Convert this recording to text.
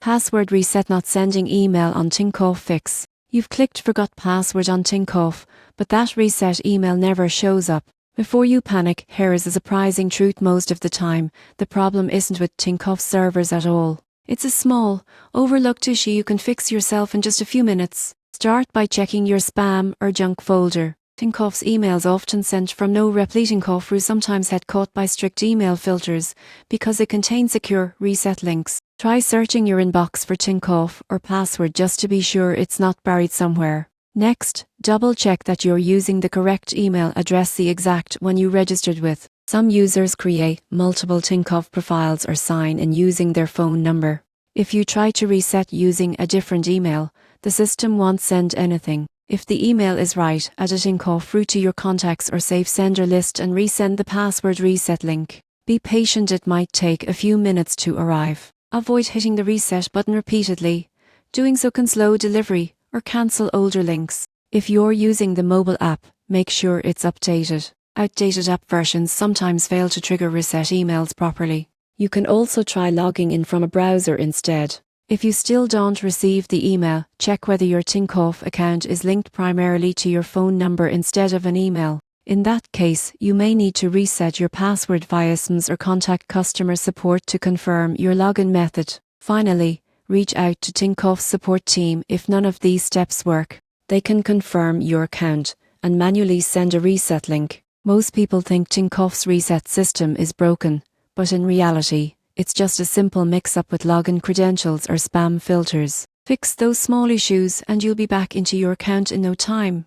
Password reset not sending email on Tinkoff Fix. You've clicked forgot password on Tinkoff, but that reset email never shows up. Before you panic, here is a surprising truth most of the time. The problem isn't with Tinkoff servers at all. It's a small, overlooked issue you can fix yourself in just a few minutes. Start by checking your spam or junk folder. Tinkoff's emails often sent from no rep Tinkoff who sometimes get caught by strict email filters because they contain secure reset links. Try searching your inbox for Tinkoff or password just to be sure it's not buried somewhere. Next, double check that you're using the correct email address, the exact one you registered with. Some users create multiple Tinkoff profiles or sign in using their phone number. If you try to reset using a different email, the system won't send anything. If the email is right, add a Tinkoff route to your contacts or save sender list and resend the password reset link. Be patient, it might take a few minutes to arrive. Avoid hitting the reset button repeatedly. Doing so can slow delivery or cancel older links. If you're using the mobile app, make sure it's updated. Outdated app versions sometimes fail to trigger reset emails properly. You can also try logging in from a browser instead. If you still don't receive the email, check whether your Tinkoff account is linked primarily to your phone number instead of an email. In that case, you may need to reset your password via SMS or contact customer support to confirm your login method. Finally, reach out to Tinkoff's support team if none of these steps work. They can confirm your account and manually send a reset link. Most people think Tinkoff's reset system is broken, but in reality, it's just a simple mix-up with login credentials or spam filters. Fix those small issues and you'll be back into your account in no time.